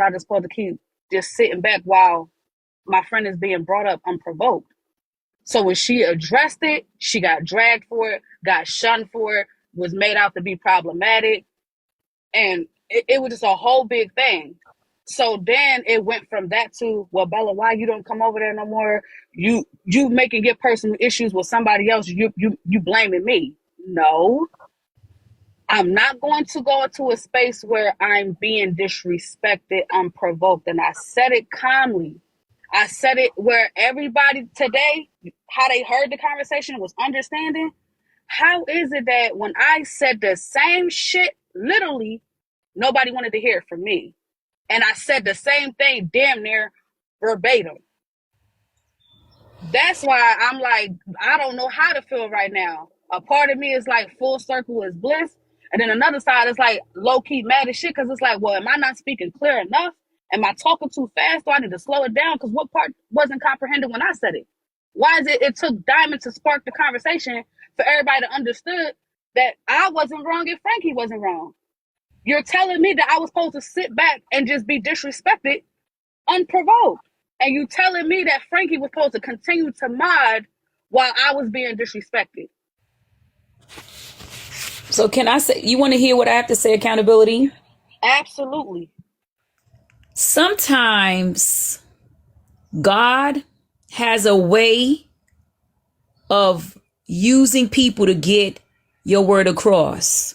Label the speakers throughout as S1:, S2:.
S1: I just supposed to keep just sitting back while my friend is being brought up unprovoked. So when she addressed it, she got dragged for it, got shunned for it, was made out to be problematic. And it was just a whole big thing. So then it went from that to, well, Bella, why you don't come over there no more? You making your personal issues with somebody else. You blaming me. No, I'm not going to go into a space where I'm being disrespected, unprovoked. And I said it calmly. I said it where everybody today, how they heard the conversation was understanding. How is it that when I said the same shit, literally, nobody wanted to hear it from me? And I said the same thing damn near verbatim. That's why I'm like, I don't know how to feel right now. A part of me is like full circle is bliss. And then another side is like low-key mad as shit because it's like, well, am I not speaking clear enough? Am I talking too fast? Do I need to slow it down? Because what part wasn't comprehended when I said it? Why is it took Diamond to spark the conversation for everybody to understood that I wasn't wrong and Frankie wasn't wrong? You're telling me that I was supposed to sit back and just be disrespected unprovoked. And you telling me that Frankie was supposed to continue to mod while I was being disrespected.
S2: So can I say, you want to hear what I have to say, accountability?
S1: Absolutely.
S2: Sometimes God has a way of using people to get your word across.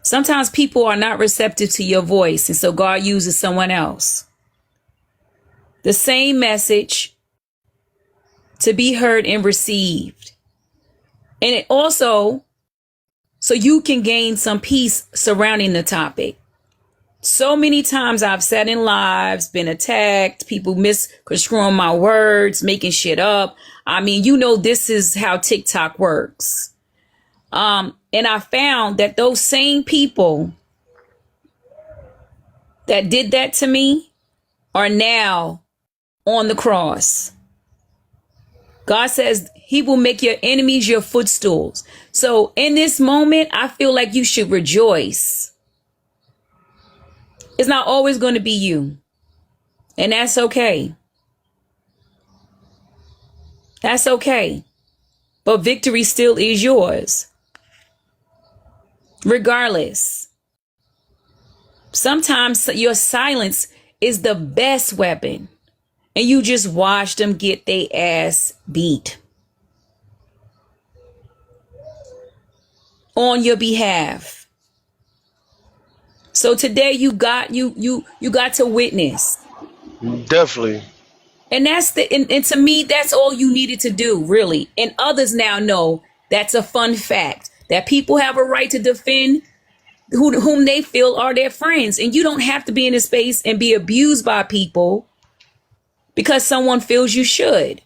S2: Sometimes people are not receptive to your voice, and so God uses someone else. The same message to be heard and received. And it also, so you can gain some peace surrounding the topic. So many times I've sat in lives, been attacked, people misconstruing my words, making shit up. I mean, you know, this is how TikTok works. And I found that those same people that did that to me are now on the cross. God says he will make your enemies your footstools. So in this moment, I feel like you should rejoice. It's not always going to be you. And that's okay. That's okay. But victory still is yours. Regardless. Sometimes your silence is the best weapon. And you just watch them get their ass beat. On your behalf. So today you got to witness.
S3: Definitely.
S2: And that's and to me, that's all you needed to do, really. And others now know that's a fun fact, that people have a right to defend whom they feel are their friends. And you don't have to be in a space and be abused by people because someone feels you should.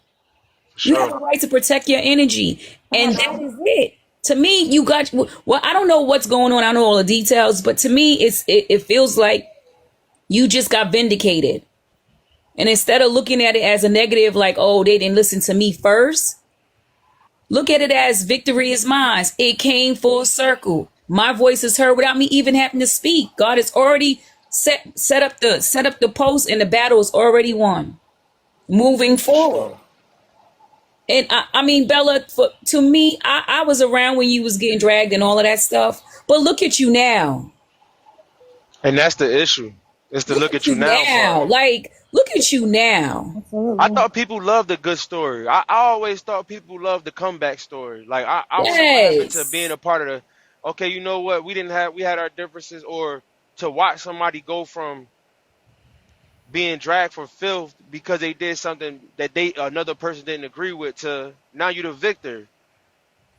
S2: Sure. You have a right to protect your energy. And that is it. To me, you got, well, I don't know what's going on. I don't know all the details, but to me, it feels like you just got vindicated. And instead of looking at it as a negative, like, oh, they didn't listen to me first, look at it as victory is mine. It came full circle. My voice is heard without me even having to speak. God has already set up the post, and the battle is already won. Moving forward. And I mean, Bella, to me, I was around when you was getting dragged and all of that stuff. But look at you now.
S3: And that's the issue. It's to look at you now.
S2: Like, look at you now.
S1: Absolutely.
S3: I thought people loved a good story. I always thought people loved the comeback story. Like I was open to being a part of the, okay, you know what? We had our differences, or to watch somebody go from being dragged for filth because they did something that another person didn't agree with, to now you're the victor.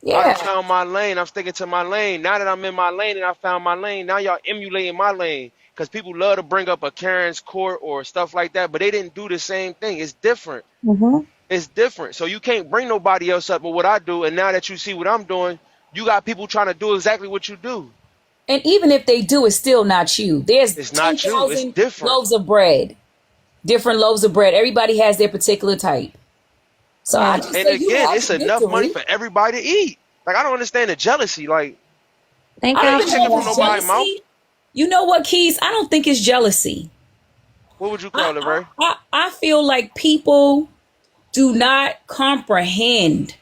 S3: Yeah. I found my lane. I'm sticking to my lane. Now that I'm in my lane and I found my lane, now y'all emulating my lane. Because people love to bring up a Karen's court or stuff like that, but they didn't do the same thing. It's different. Mm-hmm. It's different. So you can't bring nobody else up but what I do. And now that you see what I'm doing, you got people trying to do exactly what you do.
S2: And even if they do, it's still not you. There's 10,000 loaves of bread. Different loaves of bread. Everybody has their particular type. So I just
S3: and again, it's enough money for everybody to eat. Like, I don't understand the jealousy. Like,
S2: I don't think it's jealousy. You know what, Keys? I don't think it's jealousy.
S3: What would you call it, Ray?
S2: I feel like people do not comprehend.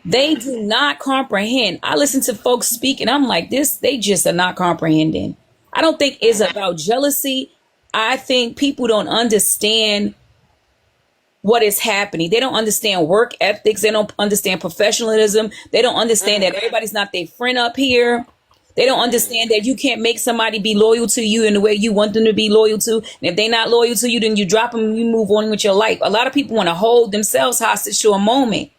S2: They
S3: Mm,
S2: do not comprehend. I listen to folks speak and I'm like, this, they just are not comprehending. I don't think it's
S3: mm,
S2: about jealousy. I think people don't understand what is happening. They don't understand work ethics. They don't understand professionalism. They don't understand
S3: mm,
S2: that everybody's not their friend up here. They don't
S3: mm.
S2: understand that you can't make somebody be loyal to you in the way you want them to be loyal to. And if they're not loyal to you, then you drop them and you move on with your life. A lot of people want to hold themselves hostage to a moment.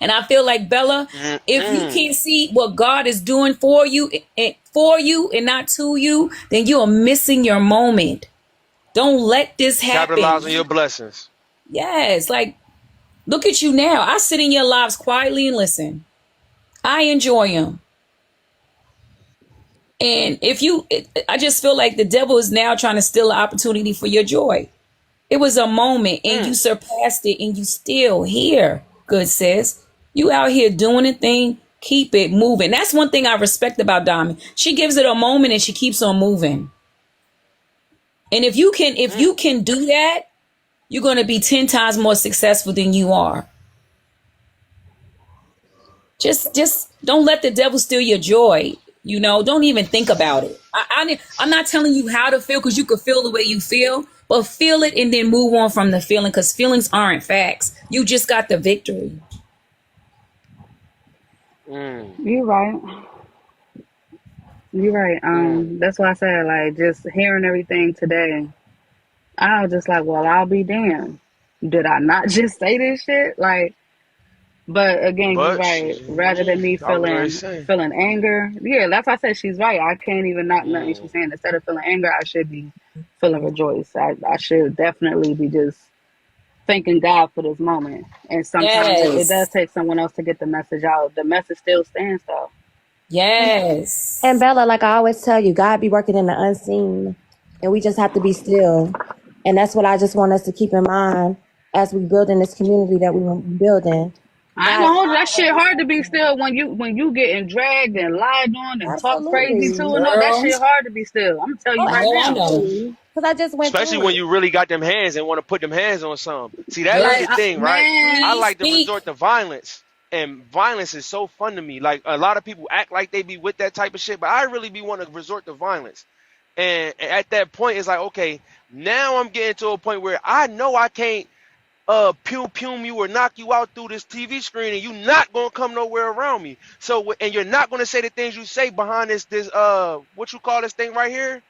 S2: And I feel like, Bella, if you
S3: Mm-mm.
S2: can't see what God is doing for you and not to you, then you are missing your moment. Don't let this happen.
S3: Capitalize on your blessings.
S2: Yes, like look at you now. I sit in your lives quietly and listen. I enjoy them. And I just feel like the devil is now trying to steal an opportunity for your joy. It was a moment and you
S3: Mm.
S2: surpassed it and you still here, good sis. You out here doing a thing. Keep it moving. That's one thing I respect about Diamond. She gives it a moment and she keeps on moving. And if
S3: Mm.
S2: you can do that, you're going to be 10 times more successful than you are. Just don't let the devil steal your joy. Don't even think about it. I'm not telling you how to feel because you could feel the way you feel, but feel it and then move on from the feeling because feelings aren't facts. You just got the victory.
S3: Mm.
S1: You're right. You're right.
S3: Mm.
S1: That's why I said, like, just hearing everything today, I was just like, well, I'll be damned. Did I not just say this shit? Like, but again, you're
S3: But
S1: right.
S3: she's,
S1: Rather than me
S3: I was gonna
S1: feeling
S3: say.
S1: feeling anger, yeah, that's why I said she's right. I can't even knock nothing
S3: Mm.
S1: she's saying. Instead of feeling anger, I should be feeling rejoice. I should definitely be just thanking God for this moment. And sometimes it does
S2: Yes.
S1: take someone else to get the message out. The message still stands though.
S4: And
S2: Yes.
S4: Bella, like I always tell you, God be working in the unseen, and we just have to be still. And that's what I just want us to keep in mind as we build in this community that we want to be building.
S1: I ain't
S4: God is
S1: gonna hold you. That shit hard to be still when you getting dragged and lied on and talk crazy to
S4: absolutely,
S1: and all. That
S2: Girl,
S1: shit hard to be still. I'm gonna tell
S4: oh,
S1: you
S2: I
S1: right
S2: know, I
S1: now.
S2: know.
S4: absolutely, because I just went
S3: Especially
S4: through
S3: when
S4: it.
S3: you really got them hands and want to put them hands on something. See, that be
S2: Girl,
S3: the thing, right? I
S1: Man,
S2: please
S3: like to
S2: speak.
S3: resort to violence, and violence is so fun to me. Like a lot of people act like they be with that type of shit, but I really be wanting to resort to violence. And at that point, it's like, okay, now I'm getting to a point where I know I can't pew pew you or knock you out through this TV screen, and you not gonna come nowhere around me. So, and you're not gonna say the things you say behind this what you call this thing right here,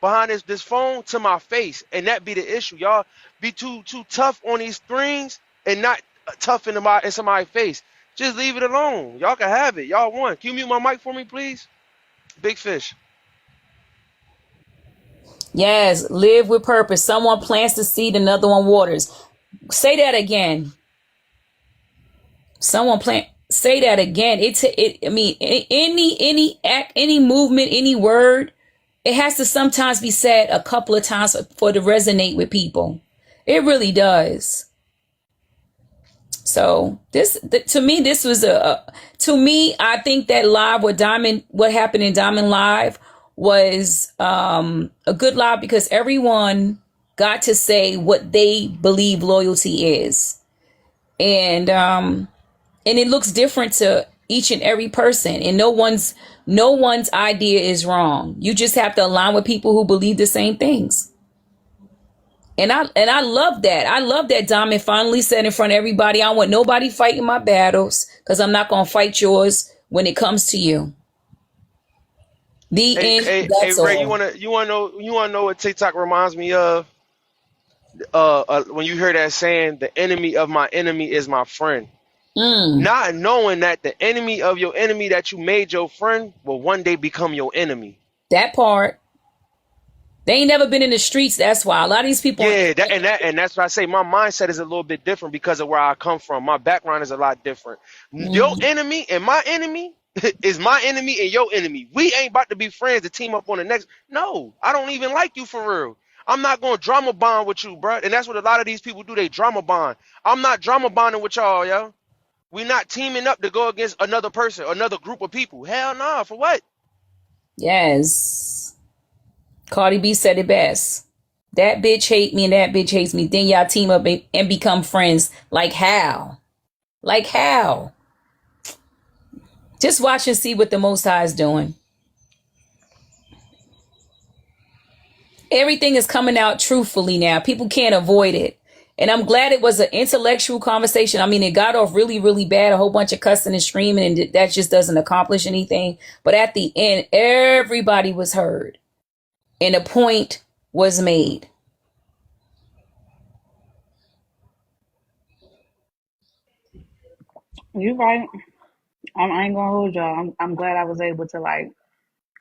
S3: behind this phone to my face, and that be the issue. Y'all be too tough on these screens and not tough in somebody's face. Just leave it alone. Y'all can have it. Y'all won. Can you mute my mic for me, please? Big fish.
S2: Yes, live with purpose. Someone plants the seed, another one waters. Say that again. Someone plant. Say that again. I mean, any act, any movement, any word, it has to sometimes be said a couple of times for it to resonate with people. It really does. So to me, this was to me, I think that live with Diamond, what happened in Diamond Live was a good live because everyone got to say what they believe loyalty is. And it looks different to each and every person, and no one's idea is wrong. You just have to align with people who believe the same things. And I love that. I love that Diamond finally said in front of everybody, I want nobody fighting my battles because I'm not going to fight yours when it comes to you. The
S3: Hey,
S2: end.
S3: hey, hey,
S2: That's
S3: Ray,
S2: all.
S3: you wanna know what TikTok reminds me of? When you hear that saying, "The enemy of my enemy is my friend."
S2: Mm,
S3: Not knowing that the enemy of your enemy that you made your friend will one day become your enemy.
S2: that part. They ain't never been in the streets. That's why a lot of these people.
S3: Yeah, that's what I say. My mindset is a little bit different because of where I come from. My background is a lot different. Your
S2: Mm,
S3: enemy and my enemy is my enemy and your enemy. We ain't about to be friends to team up on the next. No, I don't even like you for real. I'm not going to drama bond with you, bro. And that's what a lot of these people do. They drama bond. I'm not drama bonding with y'all, yo. We not teaming up to go against another person, another group of people. Hell nah, for what?
S2: yes. Cardi B said it best. That bitch hate me and that bitch hates me. Then y'all team up and become friends. Like how? Like how? Just watch and see what the Most High is doing. Everything is coming out truthfully now. People can't avoid it. And I'm glad it was an intellectual conversation. I mean, it got off really, really bad, a whole bunch of cussing and screaming, and that just doesn't accomplish anything. But at the end, everybody was heard. And a point was made.
S1: You're right. I ain't gonna hold y'all. I'm glad I was able to like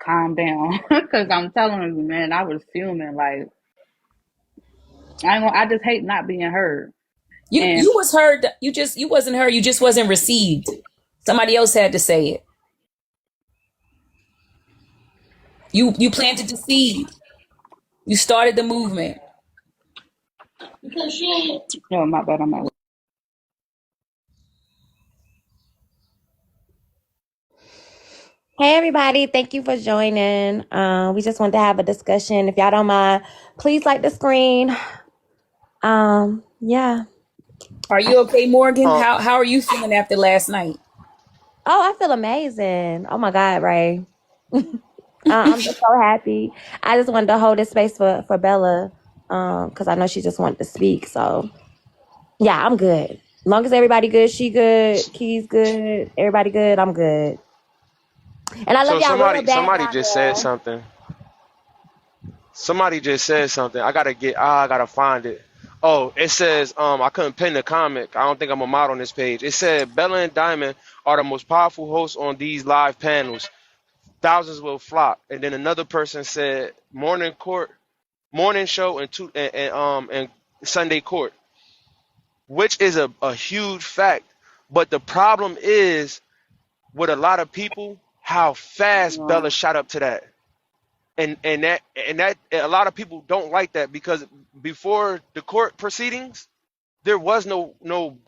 S1: calm down because I'm telling you, man, I was fuming. Like I just hate not being heard. And
S2: You was heard. You wasn't heard. You just wasn't received. Somebody else had to say it. You planted the seed. You started the movement.
S1: oh my bad, I'm at work.
S4: Hey everybody, thank you for joining. We just wanted to have a discussion. If y'all don't mind, please like the screen. Yeah.
S2: Are you okay, Morgan?
S3: Um,
S2: How are you feeling after last night?
S4: Oh, I feel amazing. Oh my God, Ray. I'm just so happy. I just wanted to hold this space for Bella, because I know she just wanted to speak. So yeah, I'm good. As long as everybody good, she good, Key's good, everybody good, I'm good. And I love
S3: so
S4: y'all real bad
S3: somebody
S4: down
S3: just said
S4: there.
S3: something. Somebody just said something. I gotta find it. Oh, it says, I couldn't pin the comment. I don't think I'm a mod on this page. It said Bella and Diamond are the most powerful hosts on these live panels. Thousands will flop. And then another person said morning show and Sunday court, which is a huge fact. But the problem is with a lot of people, how fast Bella shot up to that. And that a lot of people don't like that because before the court proceedings, there was no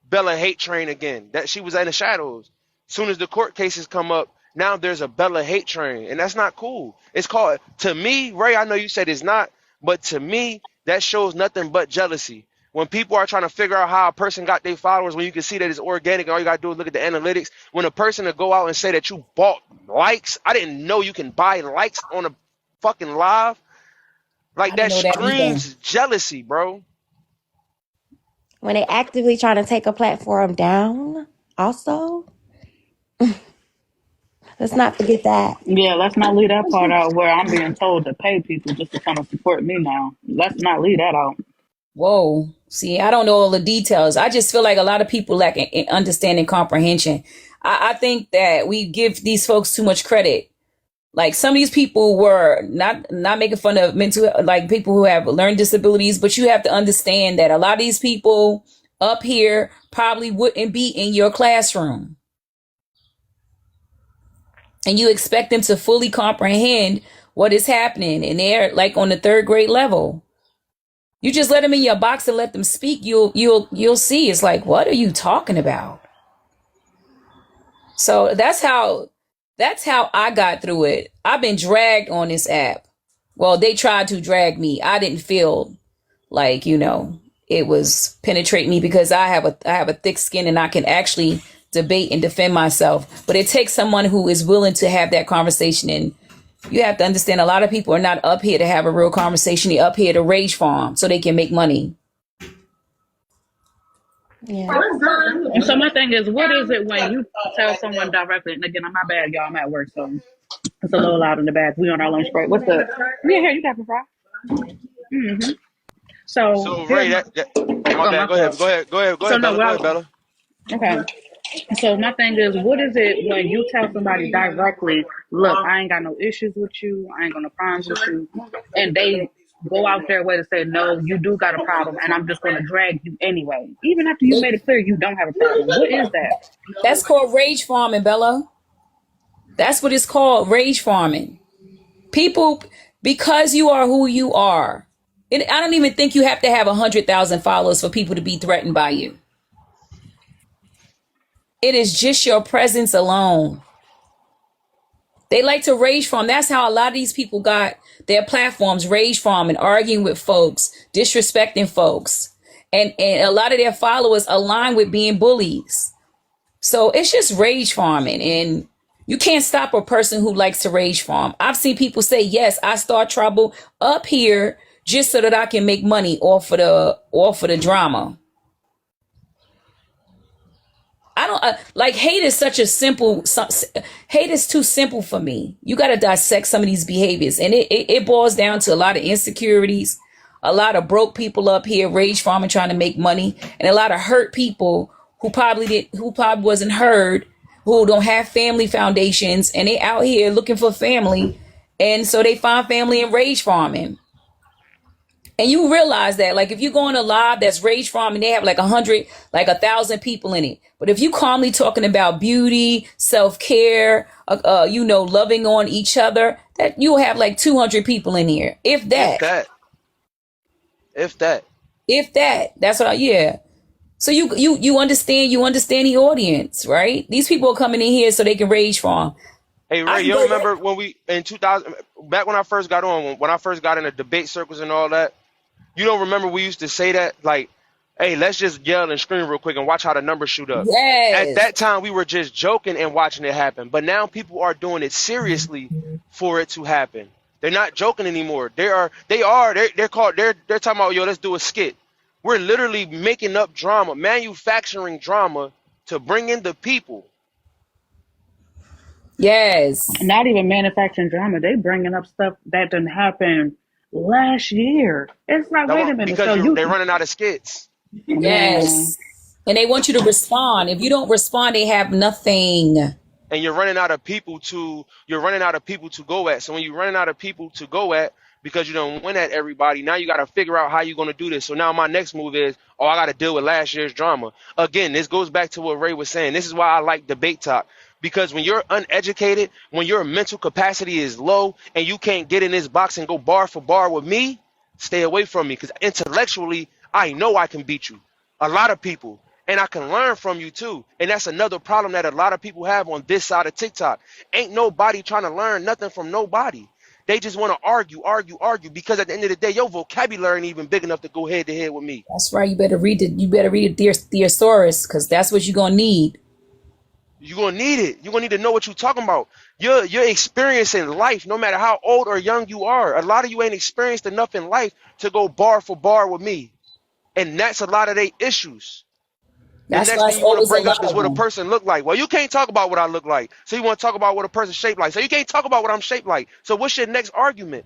S3: Bella hate train again. That she was in the shadows. Soon as the court cases come up, now there's a Bella hate train, and that's not cool. It's called, to me, Ray. I know you said it's not, but to me, that shows nothing but jealousy. When people are trying to figure out how a person got their followers, when you can see that it's organic, and all you gotta do is look at the analytics. When a person to go out and say that you bought likes, I didn't know you can buy likes on a fucking live.
S2: I
S3: Like
S2: didn't
S3: that
S2: know that either.
S3: screams jealousy, bro.
S4: When they actively trying to take a platform down, also, let's not forget that.
S1: Yeah, let's not leave that part out where I'm being told to pay people just to come and support me now. Let's not leave that out.
S2: Whoa. See, I don't know all the details. I just feel like a lot of people lack understanding comprehension. I think that we give these folks too much credit. Like some of these people were not making fun of mental, like people who have learning disabilities, but you have to understand that a lot of these people up here probably wouldn't be in your classroom. And you expect them to fully comprehend what is happening. And they're like on the third grade level. You just let them in your box and let them speak. You'll see. It's like, what are you talking about? So that's how I got through it. I've been dragged on this app. Well, they tried to drag me. I didn't feel like, it was penetrate me because I have a thick skin and I can actually debate and defend myself. But it takes someone who is willing to have that conversation. And you have to understand a lot of people are not up here to have a real conversation. They're up here to rage farm so they can make money.
S4: Yeah.
S1: And so my thing is, what is it when you tell someone directly? And again, I'm my bad, y'all. I'm at work, so it's a little loud in the back. We on our lunch break. What's the? Yeah, here you got the fry. Mm-hmm. So
S3: So
S1: here's
S3: Ray,
S1: my.
S3: my
S1: Oh,
S3: bad.
S1: my
S3: Go ahead.
S1: fault.
S3: Go ahead. Go ahead. Go
S1: So
S3: ahead,
S1: no,
S3: Bella. Go
S1: well,
S3: ahead, Bella.
S1: okay. So my thing is, what is it when you tell somebody directly, look, I ain't got no issues with you, I ain't gonna problems with you, and they go out their way to say, no, you do got a problem, and I'm just gonna drag you anyway, even after you made it clear you don't have a problem. What is that?
S2: That's called rage farming, Bella. That's what it's called, rage farming. People, because you are who you are. I don't even think you have to have 100,000 followers for people to be threatened by you. It is just your presence alone. They like to rage farm. That's how a lot of these people got their platforms rage farming, arguing with folks, disrespecting folks. And a lot of their followers align with being bullies. So it's just rage farming, and you can't stop a person who likes to rage farm. I've seen people say, yes, I start trouble up here just so that I can make money off of the drama. I don't like hate is such a simple, hate is too simple for me. You got to dissect some of these behaviors, and it boils down to a lot of insecurities, a lot of broke people up here rage farming trying to make money, and a lot of hurt people who probably wasn't heard, who don't have family foundations, and they out here looking for family, and so they find family in rage farming. And you realize that, like, if you go on a live that's rage farming, they have like 100, like 1,000 people in it. But if you calmly talking about beauty, self-care, loving on each other, that you'll have like 200 people in here, if that. That's what. Yeah. So you understand the audience, right? These people are coming in here so they can rage farm.
S3: Hey Ray, you remember when we in 2000, back when I first got on, when I first got in the debate circles and all that? You don't remember we used to say that, like, hey, let's just yell and scream real quick and watch how the numbers shoot up.
S2: Yes.
S3: At that time, we were just joking and watching it happen. But now people are doing it seriously for it to happen. They're not joking anymore. They're talking about, yo, let's do a skit. We're literally making up drama, manufacturing drama to bring in the people.
S2: Yes.
S1: Not even manufacturing drama. They bringing up stuff that didn't happen last year. It's like, wait a minute.
S3: Because they're running out of skits.
S2: Yes. And they want you to respond. If you don't respond, they have nothing.
S3: And you're running out of people to go at. So when you're running out of people to go at, because you don't win at everybody, now you got to figure out how you're going to do this. So now my next move is, I got to deal with last year's drama. Again, this goes back to what Ray was saying. This is why I like debate talk. Because when you're uneducated, when your mental capacity is low and you can't get in this box and go bar for bar with me, stay away from me. Because intellectually, I know I can beat you. A lot of people. And I can learn from you too. And that's another problem that a lot of people have on this side of TikTok. Ain't nobody trying to learn nothing from nobody. They just want to argue, because at the end of the day, your vocabulary ain't even big enough to go head to head with me.
S2: That's right. You better read the thesaurus, because that's what you're gonna need.
S3: You're gonna need it. You're gonna need to know what you're talking about. You're experiencing life, no matter how old or young you are. A lot of you ain't experienced enough in life to go bar for bar with me, and that's a lot of their issues.
S2: That's
S3: the next thing you want to bring up is what a person look like. Well, you can't talk about what I look like, so you want to talk about what a person shaped like. So you can't talk about what I'm shaped like. So what's your next argument?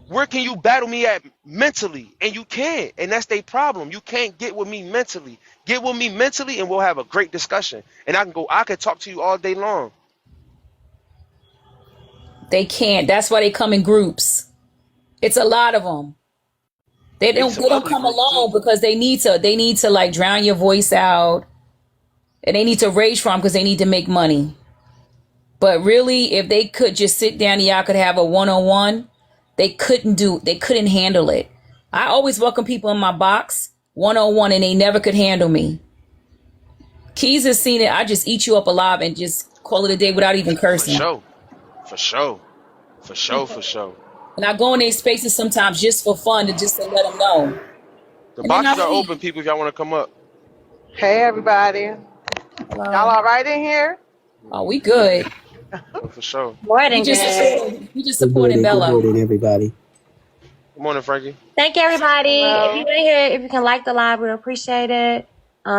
S3: Where can you battle me at mentally? And you can't, and that's their problem. You can't get with me mentally. Get with me mentally, and we'll have a great discussion. And I can talk to you all day long.
S2: They can't. That's why they come in groups. It's a lot of them. They don't come alone because they need to like drown your voice out, and they need to rage from because they need to make money. But really, if they could just sit down and y'all could have a one-on-one, they couldn't handle it. I always welcome people in my box one-on-one, and they never could handle me. Keys has seen it. I just eat you up alive and just call it a day without even cursing.
S3: For sure.
S2: And I go in their spaces sometimes just for fun, just to let them know.
S3: The boxes are open, people, if y'all want to come up.
S5: Hey, everybody.
S2: Hello.
S5: Y'all all right in here?
S2: Oh, we good.
S3: For sure.
S4: Morning,
S2: We just supporting Bella.
S6: Good morning, everybody.
S3: Good morning, Frankie.
S4: Thank you, everybody.
S5: Hello.
S4: If you in here, if you can like the live, we appreciate it.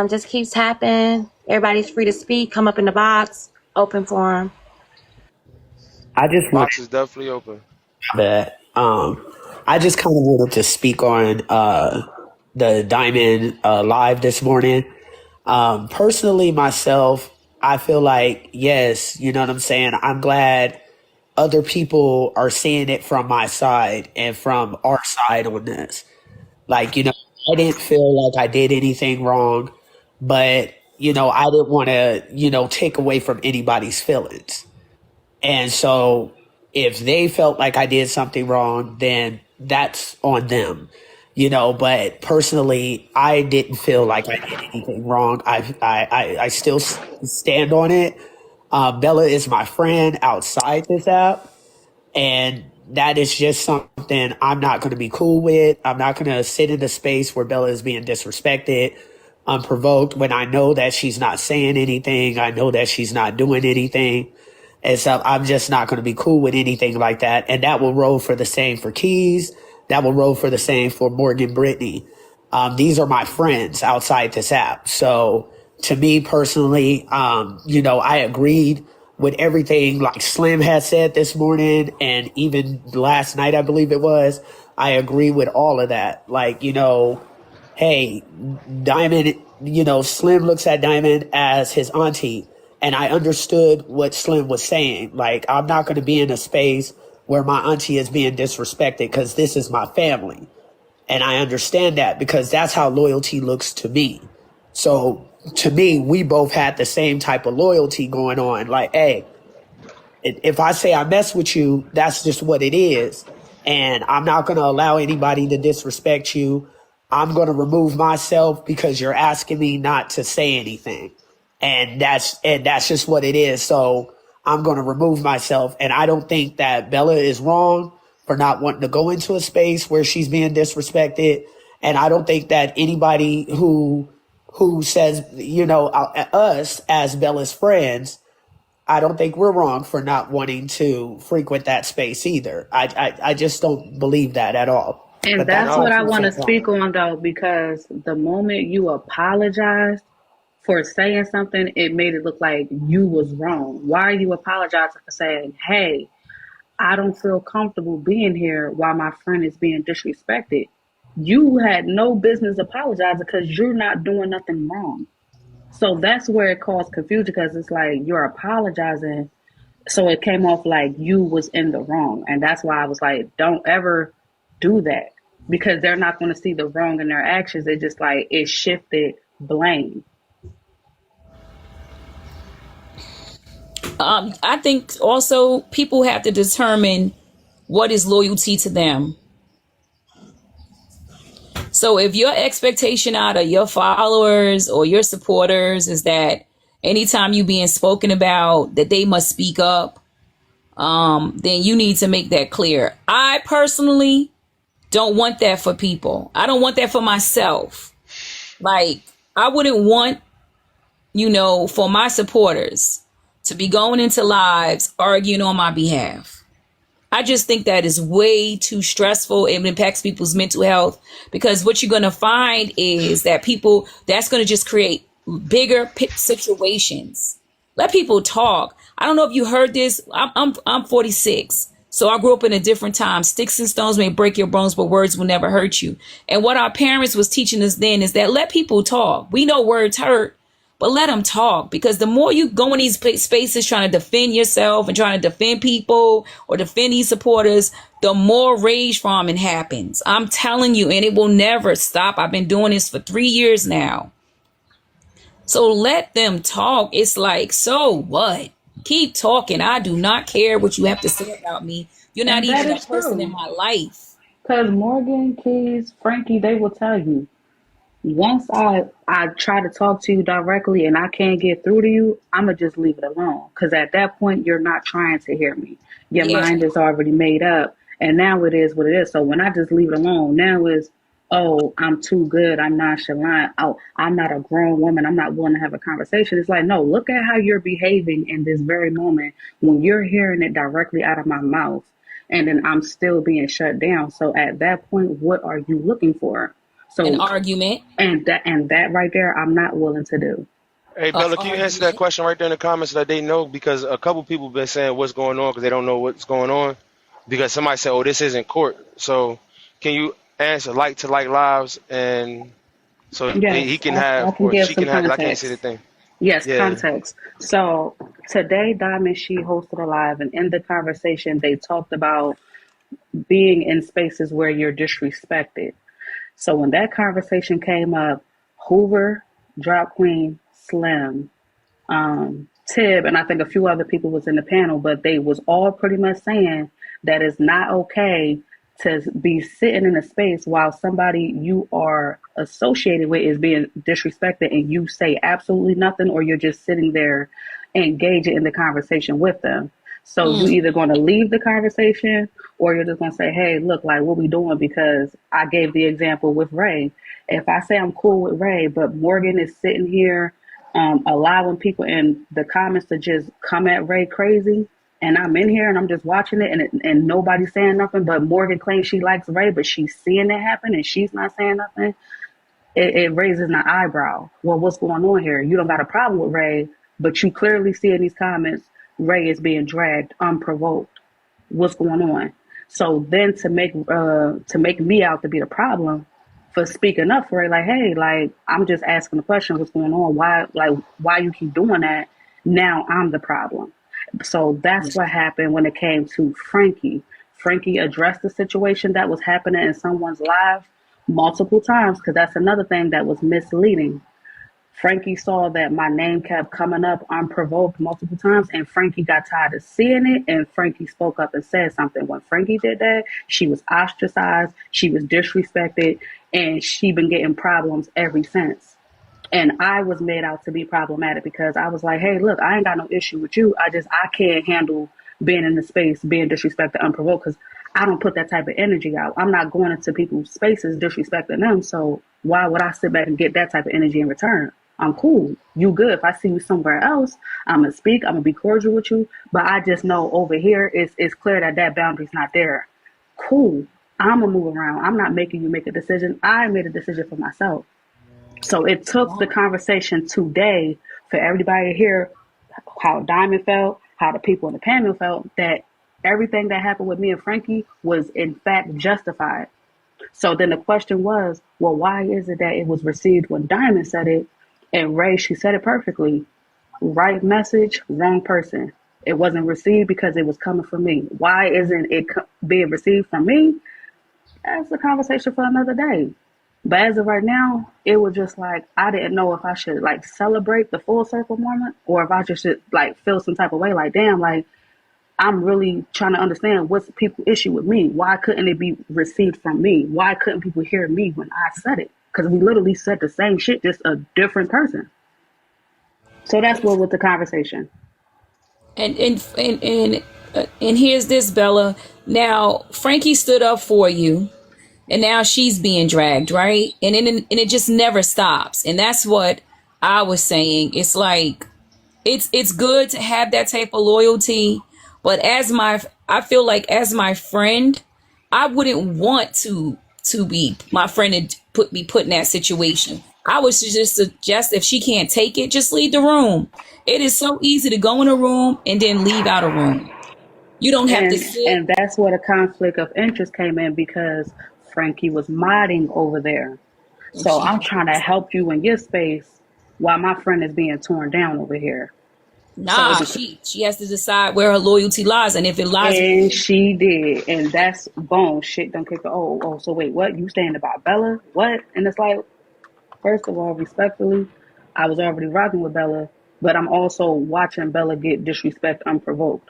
S4: Just keep tapping. Everybody's free to speak. Come up in the box. Open forum.
S6: I just want
S3: Box is definitely open.
S6: that. I just kind of wanted to speak on the Diamond live this morning. Personally, myself, I feel like, yes, you know what I'm saying? I'm glad other people are seeing it from my side and from our side on this. Like, I didn't feel like I did anything wrong, but, I didn't want to, take away from anybody's feelings. And so if they felt like I did something wrong, then that's on them, but personally, I didn't feel like I did anything wrong. I still stand on it. Bella is my friend outside this app. And that is just something I'm not going to be cool with. I'm not going to sit in the space where Bella is being disrespected, unprovoked, when I know that she's not saying anything. I know that she's not doing anything. And so I'm just not going to be cool with anything like that. And that will roll for the same for Keys. That will roll for the same for Morgan Brittany. These are my friends outside this app. So to me personally, I agreed with everything like Slim had said this morning and even last night, I believe it was. I agree with all of that. Like, hey, Diamond, Slim looks at Diamond as his auntie. And I understood what Slim was saying. Like, I'm not going to be in a space where my auntie is being disrespected because this is my family. And I understand that because that's how loyalty looks to me. So to me, we both had the same type of loyalty going on. Like, hey, if I say I mess with you, that's just what it is. And I'm not going to allow anybody to disrespect you. I'm going to remove myself because you're asking me not to say anything. And that's just what it is. So I'm going to remove myself. And I don't think that Bella is wrong for not wanting to go into a space where she's being disrespected. And I don't think that anybody who says, us as Bella's friends, I don't think we're wrong for not wanting to frequent that space either. I just don't believe that at all.
S1: And
S6: But
S1: that's
S6: that's my
S1: what I
S6: 2
S1: want to
S6: cents on
S1: speak
S6: it.
S1: on, though, because the moment you apologize for saying something, it made it look like you was wrong. Why are you apologizing for saying, hey, I don't feel comfortable being here while my friend is being disrespected? You had no business apologizing because you're not doing nothing wrong. So that's where it caused confusion because it's like you're apologizing. So it came off like you was in the wrong. And that's why I was like, don't ever do that because they're not going to see the wrong in their actions. It just like it shifted blame.
S2: I think also people have to determine what is loyalty to them. So if your expectation out of your followers or your supporters is that anytime you being spoken about that they must speak up, then you need to make that clear. I personally don't want that for people. I don't want that for myself. Like, I wouldn't want, for my supporters to be going into lives arguing on my behalf. I just think that is way too stressful. It impacts people's mental health because what you're going to find is that that's going to just create bigger situations. Let people talk. I don't know if you heard this. I'm 46. So I grew up in a different time. Sticks and stones may break your bones, but words will never hurt you. And what our parents was teaching us then is that let people talk. We know words hurt, but let them talk, because the more you go in these spaces trying to defend yourself and trying to defend people or defend these supporters, the more rage farming happens. I'm telling you, and it will never stop. I've been doing this for 3 years now. So let them talk. It's like, so what? Keep talking. I do not care what you have to say about me. You're not
S1: And that
S2: even a
S1: is
S2: person in
S1: true.
S2: my life.
S1: Because Morgan, Keys, Frankie, they will tell you. Once I try to talk to you directly and I can't get through to you, I'm going to just leave it alone. Because at that point, you're not trying to hear me. Your
S2: Yeah.
S1: mind is already made up. And now it is what it is. So when I just leave it alone, now is, oh, I'm too good. I'm nonchalant. Oh, I'm not a grown woman. I'm not willing to have a conversation. It's like, no, look at how you're behaving in this very moment when you're hearing it directly out of my mouth. And then I'm still being shut down. So at that point, what are you looking for?
S2: An
S1: So
S2: argument.
S1: and that right there, I'm not willing to do.
S3: Hey,
S2: A
S3: Bella, can you answer that
S2: argument.
S3: question right there in the comments so that they know? Because a couple people been saying what's going on because they don't know what's going on. Because somebody said, "Oh, this isn't court." So, can you answer like to like lives and so he
S1: Yes,
S3: can
S1: I
S3: have
S1: can
S3: or
S1: give
S3: she
S1: some
S3: can have? Because I can't see the
S1: context.
S3: thing.
S1: Yes,
S3: Yeah.
S1: context. So today, Diamond, she hosted a live, and in the conversation, they talked about being in spaces where you're disrespected. So when that conversation came up, Hoover, Drop Queen, Slim, Tib, and I think a few other people was in the panel, but they was all pretty much saying that it's not okay to be sitting in a space while somebody you are associated with is being disrespected and you say absolutely nothing, or you're just sitting there engaging in the conversation with them. So you either going to leave the conversation or you're just going to say, hey, look, like, what we doing? Because I gave the example with Ray. If I say I'm cool with Ray, but Morgan is sitting here allowing people in the comments to just come at Ray crazy, and I'm in here and I'm just watching it and nobody's saying nothing, but Morgan claims she likes Ray, but she's seeing it happen and she's not saying nothing, it raises an eyebrow. Well, what's going on here? You don't got a problem with Ray, but you clearly see in these comments Ray is being dragged unprovoked. What's going on? So then to make me out to be the problem for speaking up for Ray, like, hey, like, I'm just asking the question, what's going on? Why you keep doing that? Now I'm the problem. So that's what happened when it came to Frankie. Frankie addressed the situation that was happening in someone's life multiple times, because that's another thing that was misleading. Frankie saw that my name kept coming up unprovoked multiple times, and Frankie got tired of seeing it, and Frankie spoke up and said something. When Frankie did that, she was ostracized, she was disrespected, and she been getting problems ever since. And I was made out to be problematic because I was like, hey, look, I ain't got no issue with you. I can't handle being in the space, being disrespected unprovoked, because I don't put that type of energy out. I'm not going into people's spaces disrespecting them. So why would I sit back and get that type of energy in return? I'm cool. You good. If I see you somewhere else, I'm going to speak. I'm going to be cordial with you. But I just know over here, it's clear that boundary's not there. Cool. I'm going to move around. I'm not making you make a decision. I made a decision for myself. So it took the conversation today for everybody to hear how Diamond felt, how the people in the panel felt, that everything that happened with me and Frankie was in fact justified. So then the question was, well, why is it that it was received when Diamond said it? And Ray, she said it perfectly. Right message, wrong person. It wasn't received because it was coming from me. Why isn't it being received from me? That's a conversation for another day. But as of right now, it was just like, I didn't know if I should like celebrate the full circle moment or if I just should like feel some type of way like, damn, like I'm really trying to understand what's people's issue with me. Why couldn't it be received from me? Why couldn't people hear me when I said it? Because we literally said the same shit, just a different person. So that's what was the conversation.
S2: And here's this, Bella. Now Frankie stood up for you, and now she's being dragged, right? And it just never stops. And that's what I was saying. It's like it's good to have that type of loyalty, but I feel like as my friend, I wouldn't want to be my friend and be put in that situation. I would just suggest if she can't take it, just leave the room. It is so easy to go in a room and then leave out a room. You don't have to sit.
S1: And that's where the conflict of interest came in because Frankie was modding over there. So I'm trying to help you in your space while my friend is being torn down over here.
S2: Nah, she has to decide where her loyalty lies, and if it lies,
S1: and she did, and that's bone shit. Don't kick the so wait, what you saying about Bella? What? And it's like, first of all, respectfully, I was already rocking with Bella, but I'm also watching Bella get disrespect unprovoked.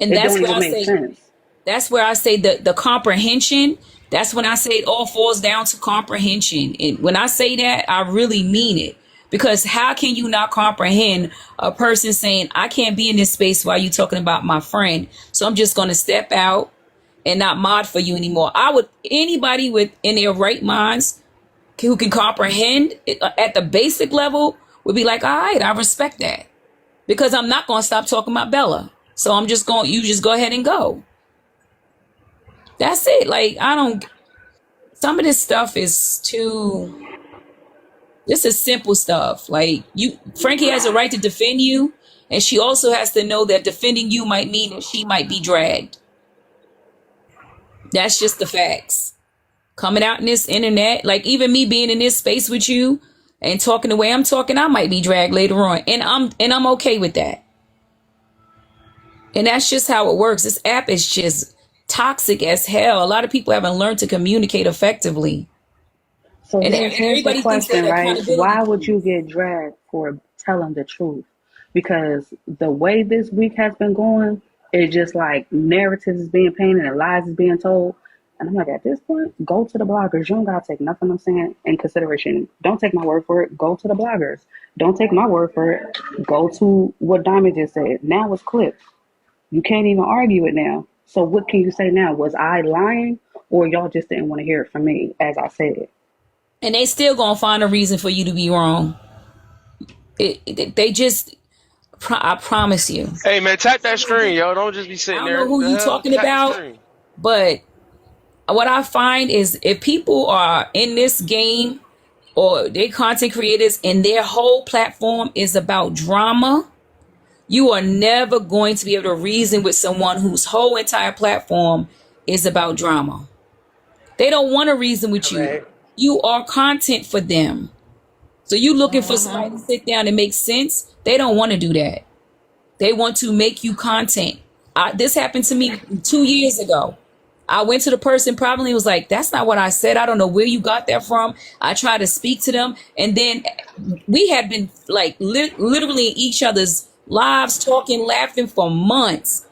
S2: And
S1: it
S2: that's
S1: don't
S2: where
S1: even make sense.
S2: That's where I say the comprehension. That's when I say it all falls down to comprehension. And when I say that, I really mean it. Because how can you not comprehend a person saying, I can't be in this space while you talking about my friend, so I'm just going to step out and not mod for you anymore. Anybody in their right minds who can comprehend it, at the basic level would be like, all right, I respect that. Because I'm not going to stop talking about Bella. So you just go ahead and go. That's it. Like, some of this stuff is this is simple stuff. Like Frankie has a right to defend you, and she also has to know that defending you might mean that she might be dragged. That's just the facts. Coming out in this internet, like even me being in this space with you and talking the way I'm talking, I might be dragged later on, and I'm okay with that. And that's just how it works. This app is just toxic as hell. A lot of people haven't learned to communicate effectively.
S1: So here's the question, right? Why would you get dragged for telling the truth? Because the way this week has been going, it's just like narratives is being painted and lies is being told. And I'm like, at this point, go to the bloggers. You don't got to take nothing I'm saying in consideration. Don't take my word for it. Go to the bloggers. Don't take my word for it. Go to what Diamond just said. Now it's clipped. You can't even argue it now. So what can you say now? Was I lying, or y'all just didn't want to hear it from me, as I said?
S2: And they still gonna find a reason for you to be wrong. They just, I promise you.
S3: Hey man, tap that screen, yo. Don't just be
S2: I
S3: sitting
S2: don't know
S3: there.
S2: who
S3: The
S2: you
S3: hell?
S2: talking
S3: Tap the
S2: about,
S3: screen.
S2: but what I find is if people are in this game or they content creators and their whole platform is about drama, you are never going to be able to reason with someone whose whole entire platform is about drama. They don't want to reason with you.
S5: Correct.
S2: You are content for them. So you looking for somebody to
S5: Mm-hmm.
S2: sit down and make sense? They don't want to do that. They want to make you content. This happened to me 2 years ago. I went to the person probably was like, that's not what I said. I don't know where you got that from. I tried to speak to them. And then we had been like literally in each other's lives, talking, laughing for months.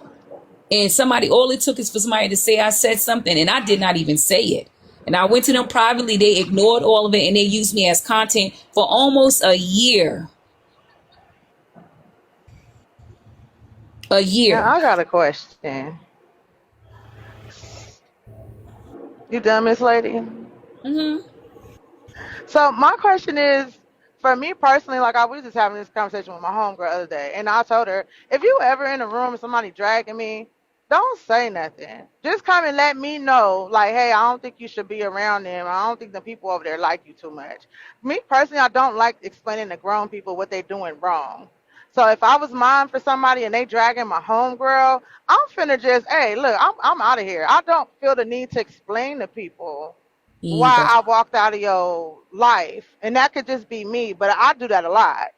S2: And all it took is for somebody to say I said something, and I did not even say it. And I went to them privately. They ignored all of it, and they used me as content for almost a year. A
S5: Now
S2: year.
S5: I got a question. You done, Miss Lady?
S2: Mm-hmm.
S5: So my question is, for me personally, like I was just having this conversation with my homegirl the other day, and I told her, if you ever in a room with somebody dragging me, don't say nothing. Just come and let me know, like, hey, I don't think you should be around them. I don't think the people over there like you too much. Me personally, I don't like explaining to grown people what they doing wrong. So if I was mine for somebody and they dragging my homegirl, I'm finna just, hey, look, I'm out of here. I don't feel the need to explain to people why
S2: Either.
S5: I walked out of your life. And that could just be me, but I do that a lot.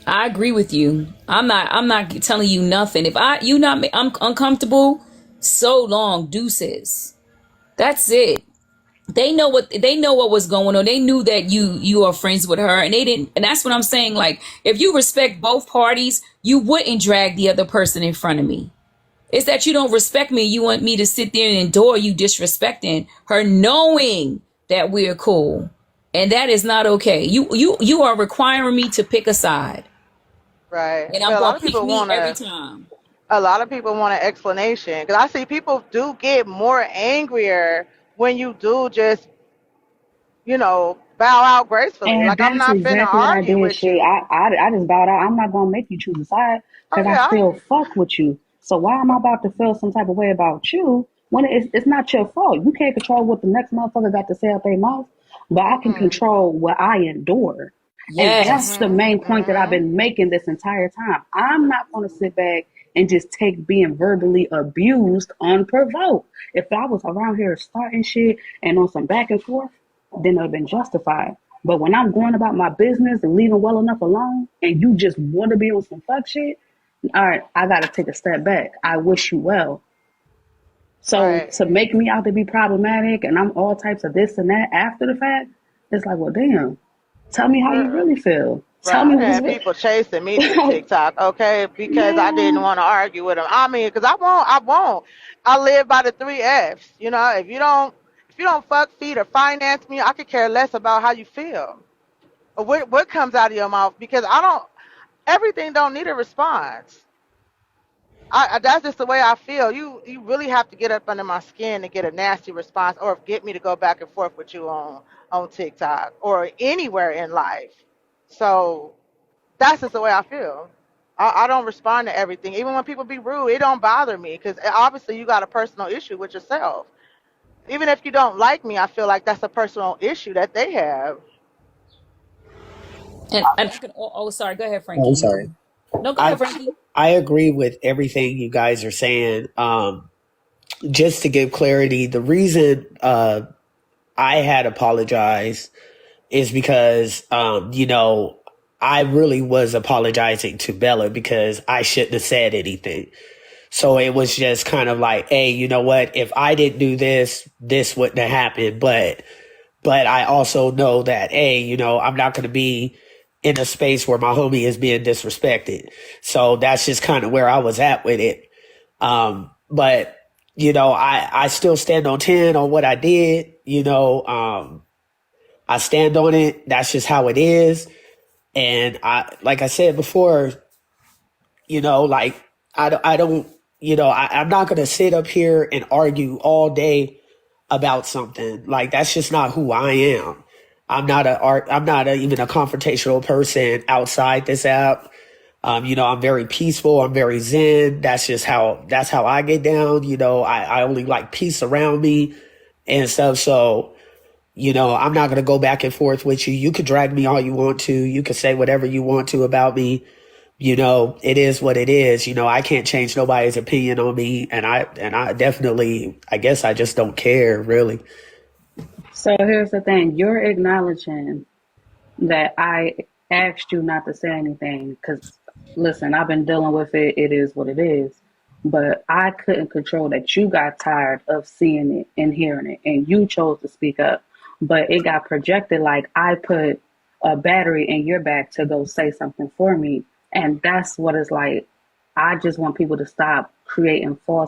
S2: I agree with you. I'm not telling you nothing. If I'm uncomfortable, so long, deuces. That's it. They know what was going on. They knew that you are friends with her, and they didn't. And that's what I'm saying. Like, if you respect both parties, you wouldn't drag the other person in front of me. It's that you don't respect me. You want me to sit there and endure you disrespecting her, knowing that we're cool, and that is not okay. You are requiring me to pick a side,
S5: Right.
S2: and I'm
S5: But a lot
S2: gonna
S5: of
S2: pick
S5: people
S2: me
S5: want
S2: every
S5: to,
S2: time.
S5: a lot of people want an explanation. Because I see people do get more angrier when you do just, bow out gracefully.
S1: And
S5: Like, I'm
S1: that's
S5: not finna
S1: exactly what I
S5: argue
S1: did.
S5: with
S1: Shit,
S5: you.
S1: I just bowed out. I'm not gonna make you choose a side
S5: Oh,
S1: because I
S5: yeah.
S1: still fuck with you. So why am I about to feel some type of way about you when it's not your fault? You can't control what the next motherfucker got to say out their mouth, but I can
S5: Mm-hmm.
S1: control what I endure. And that's
S2: Yes,
S1: the main
S5: Mm-hmm.
S1: point that I've
S5: Mm-hmm.
S1: been making this entire time. I'm not gonna sit back and just take being verbally abused unprovoked. If I was around here starting shit and on some back and forth, then it would have been justified. But when I'm going about my business and leaving well enough alone, and you just want to be on some fuck shit, all right, I got to take a step back. I wish you well. So
S5: Right.
S1: to make me out to be problematic and I'm all types of this and that after the fact, it's like, well, damn, tell me how you
S5: Girl.
S1: really feel.
S5: Bro,
S1: Tell me
S5: I
S1: what's
S5: had
S1: real.
S5: people chasing me through TikTok, okay, because I didn't
S1: Man,
S5: want to argue with them. I mean, because I won't. I live by the three F's. If you don't fuck, feed, or finance me, I could care less about how you feel or what comes out of your mouth because I don't. Everything don't need a response. That's just the way I feel. You really have to get up under my skin to get a nasty response, or get me to go back and forth with you on TikTok or anywhere in life. So that's just the way I feel. I don't respond to everything. Even when people be rude, it don't bother me because obviously you got a personal issue with yourself. Even if you don't like me, I feel like that's a personal issue that they have.
S2: and I can. Oh, sorry. Go ahead,
S6: Oh, I'm
S2: Frankie.
S6: sorry.
S2: No, go ahead,
S6: I
S2: Frankie.
S6: I agree with everything you guys are saying. Just to give clarity, the reason I had apologized is because I really was apologizing to Bella because I shouldn't have said anything. So it was just kind of like, hey, you know what? If I didn't do this, this wouldn't have happened. But I also know that, hey, I'm not going to be in a space where my homie is being disrespected. So that's just kind of where I was at with it. But I still stand on 10 on what I did. I stand on it. That's just how it is. And like I said before, Like I don't, I'm not going to sit up here and argue all day about something. Like that's just not who I am. I'm not even a confrontational person outside this app. I'm very peaceful. I'm very zen. That's how I get down. I only like peace around me and stuff. So, I'm not going to go back and forth with you. You could drag me all you want to. You could say whatever you want to about me. It is what it is. I can't change nobody's opinion on me. And I definitely, I guess I just don't care really.
S1: So here's the thing: you're acknowledging that I asked you not to say anything because, listen, I've been dealing with it. It is what it is. But I couldn't control that you got tired of seeing it and hearing it, and you chose to speak up. But it got projected like I put a battery in your back to go say something for me. And that's what it's like. I just want people to stop creating false